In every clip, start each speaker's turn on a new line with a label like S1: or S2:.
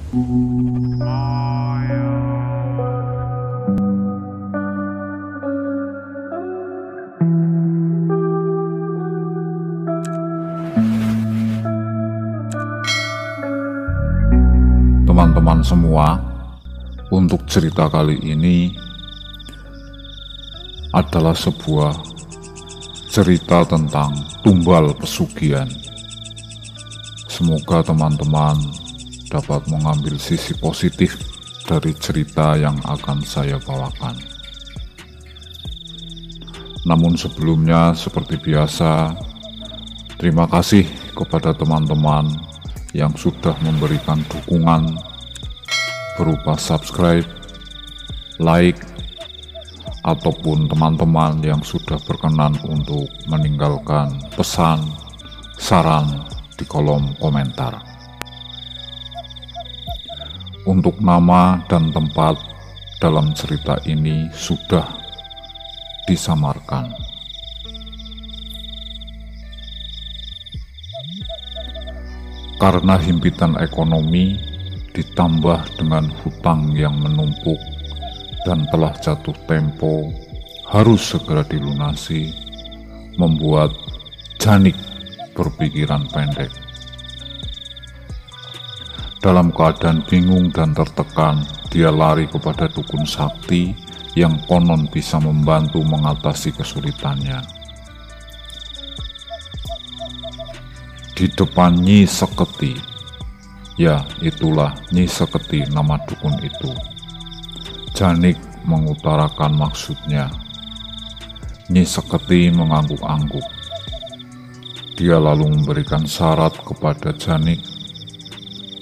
S1: Teman-teman semua, untuk cerita kali ini adalah sebuah cerita tentang tumbal pesugihan. Semoga teman-teman dapat mengambil sisi positif dari cerita yang akan saya bawakan. Namun sebelumnya, seperti biasa, terima kasih kepada teman-teman yang sudah memberikan dukungan berupa subscribe, like, ataupun teman-teman yang sudah berkenan untuk meninggalkan pesan, saran di kolom komentar. Untuk nama dan tempat dalam cerita ini sudah disamarkan. Karena himpitan ekonomi ditambah dengan hutang yang menumpuk dan telah jatuh tempo harus segera dilunasi, membuat Janik berpikiran pendek. Dalam keadaan bingung dan tertekan, dia lari kepada dukun sakti yang konon bisa membantu mengatasi kesulitannya. Di depan Nyi Seketi, ya itulah Nyi Seketi nama dukun itu, Janik mengutarakan maksudnya. Nyi Seketi mengangguk-angguk. Dia lalu memberikan syarat kepada Janik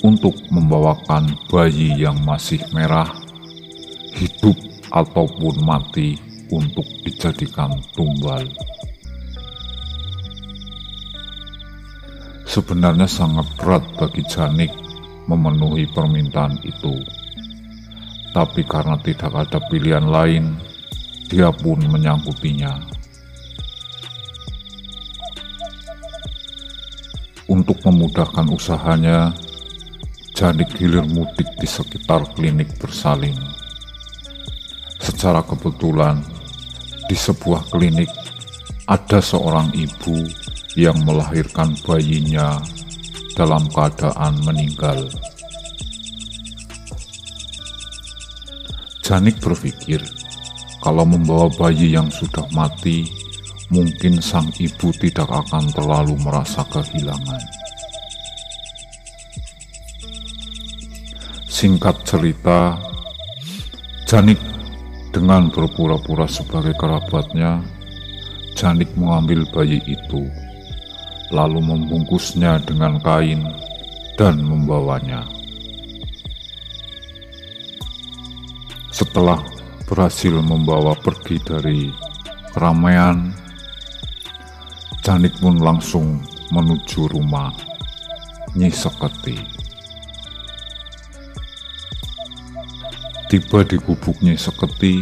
S1: untuk membawakan bayi yang masih merah, hidup ataupun mati, untuk dijadikan tumbal. Sebenarnya sangat berat bagi Janik memenuhi permintaan itu. Tapi karena tidak ada pilihan lain, dia pun menyanggupinya. Untuk memudahkan usahanya, Janik hilir mudik di sekitar klinik bersalin. Secara kebetulan, di sebuah klinik ada seorang ibu yang melahirkan bayinya dalam keadaan meninggal. Janik berpikir, kalau membawa bayi yang sudah mati, mungkin sang ibu tidak akan terlalu merasa kehilangan. Singkat cerita, Janik dengan berpura-pura sebagai kerabatnya, Janik mengambil bayi itu, lalu membungkusnya dengan kain dan membawanya. Setelah berhasil membawa pergi dari keramaian, Janik pun langsung menuju rumah Nyi Seketi. Tiba di gubuk Nyi Seketi,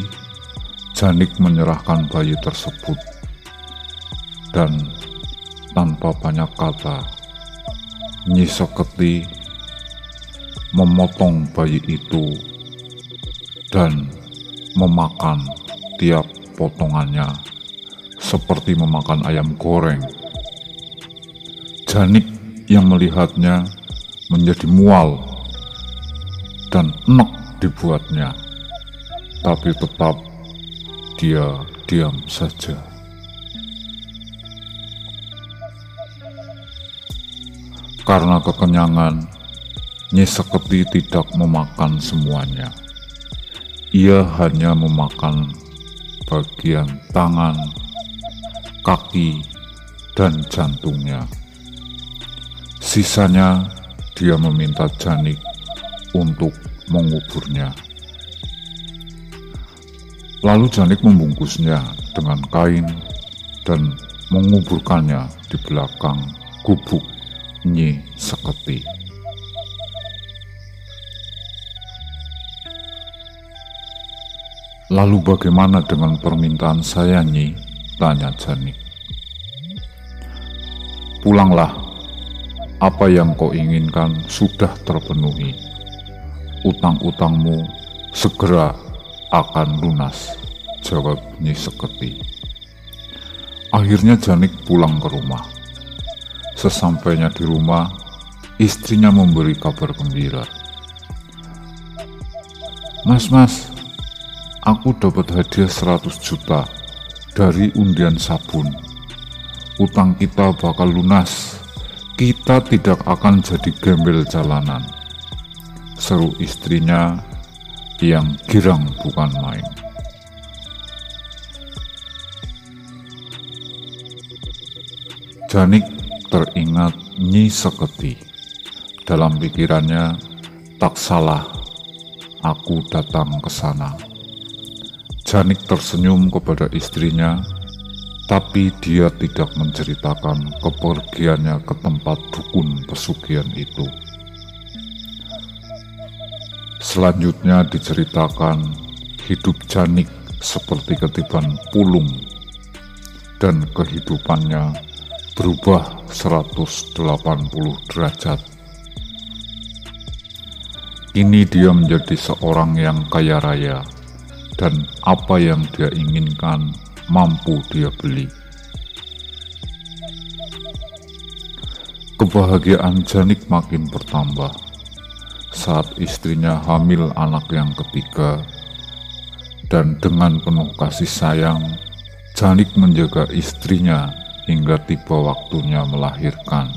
S1: Janik menyerahkan bayi tersebut dan tanpa banyak kata, Nyi Seketi memotong bayi itu dan memakan tiap potongannya seperti memakan ayam goreng. Janik yang melihatnya menjadi mual dan enek dibuatnya, tapi tetap dia diam saja. Karena kekenyangan, Nyi Seketi tidak memakan semuanya. Ia hanya memakan bagian tangan, kaki, dan jantungnya. Sisanya dia meminta Janik untuk menguburnya. Lalu Janik membungkusnya dengan kain dan menguburkannya di belakang gubuk Nyi Seketi. Lalu bagaimana dengan permintaan saya, Nyi? Tanya Janik. Pulanglah, apa yang kau inginkan sudah terpenuhi. utang-utangmu segera akan lunas, jawab Nyi Seketi. Akhirnya Janik pulang ke rumah. Sesampainya di rumah, istrinya memberi kabar gembira. Mas, aku dapat hadiah 100 juta dari undian sabun. Utang kita bakal lunas. Kita tidak akan jadi gembel jalanan, seru istrinya yang girang bukan main. Janik teringat Nyi Seketi. Dalam pikirannya, tak salah, aku datang ke sana. Janik tersenyum kepada istrinya, tapi dia tidak menceritakan kepergiannya ke tempat dukun pesugihan itu. Selanjutnya diceritakan hidup Janik seperti ketiban pulung dan kehidupannya berubah 180 derajat. Kini dia menjadi seorang yang kaya raya dan apa yang dia inginkan mampu dia beli. Kebahagiaan Janik makin bertambah saat istrinya hamil anak yang ketiga, dan dengan penuh kasih sayang, Janik menjaga istrinya hingga tiba waktunya melahirkan.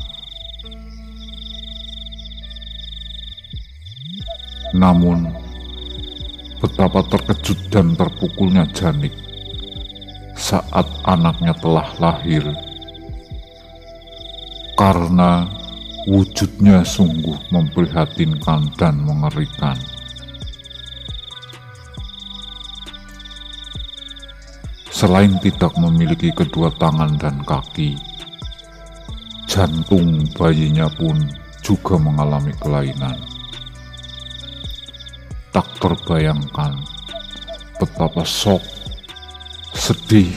S1: Namun, betapa terkejut dan terpukulnya Janik saat anaknya telah lahir, karena wujudnya sungguh memprihatinkan dan mengerikan. Selain tidak memiliki kedua tangan dan kaki, jantung bayinya pun juga mengalami kelainan. Tak terbayangkan betapa shock, sedih,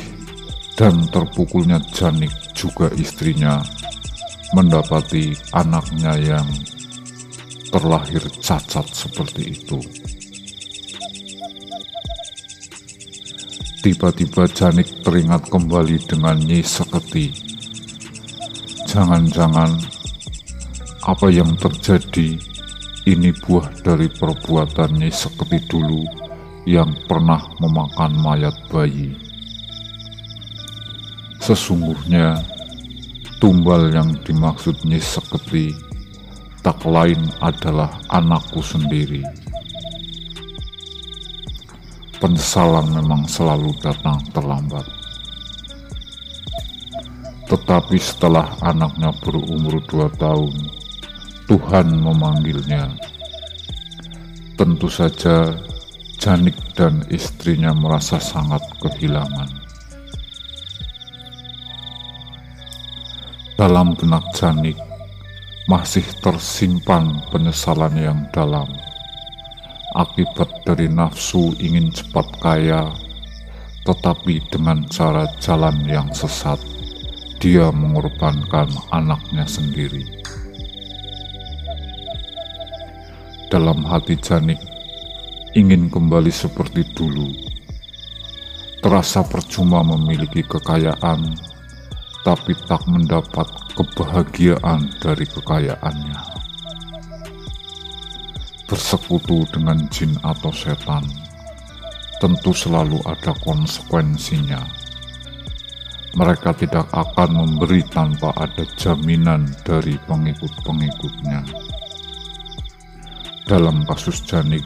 S1: dan terpukulnya Janik juga istrinya mendapati anaknya yang terlahir cacat seperti itu. Tiba-tiba Janik teringat kembali dengan Nyi Seketi. Jangan-jangan apa yang terjadi ini buah dari perbuatan Nyi Seketi dulu yang pernah memakan mayat bayi. Sesungguhnya tumbal yang dimaksud Nyi Seketi tak lain adalah anakku sendiri. Penyesalan memang selalu datang terlambat. Tetapi setelah anaknya berumur 2 tahun, Tuhan memanggilnya. Tentu saja Janik dan istrinya merasa sangat kehilangan. Dalam benak Janik masih tersimpan penyesalan yang dalam akibat dari nafsu ingin cepat kaya, tetapi dengan cara jalan yang sesat, dia mengorbankan anaknya sendiri. Dalam hati Janik ingin kembali seperti dulu. Terasa percuma memiliki kekayaan, tapi tak mendapat kebahagiaan dari kekayaannya. Bersekutu dengan jin atau setan tentu selalu ada konsekuensinya. Mereka tidak akan memberi tanpa ada jaminan dari pengikut-pengikutnya. Dalam kasus Janik,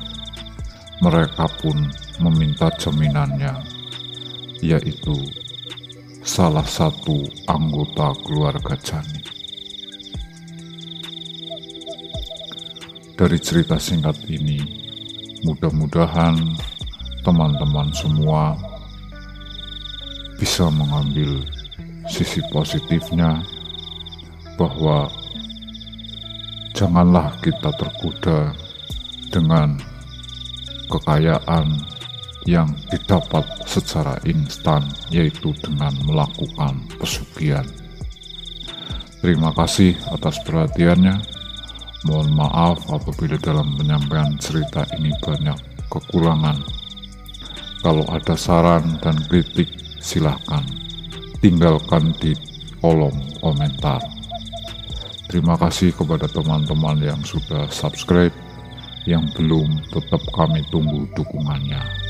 S1: mereka pun meminta jaminannya, yaitu salah satu anggota keluarga Janik. Dari cerita singkat ini, mudah-mudahan teman-teman semua bisa mengambil sisi positifnya, bahwa janganlah kita tergoda dengan kekayaan yang didapat secara instan, yaitu dengan melakukan pesugihan. Terima kasih atas perhatiannya. Mohon maaf apabila dalam penyampaian cerita ini banyak kekurangan. Kalau ada saran dan kritik, silahkan tinggalkan di kolom komentar. Terima kasih kepada teman-teman yang sudah subscribe. Yang belum, tetap kami tunggu dukungannya.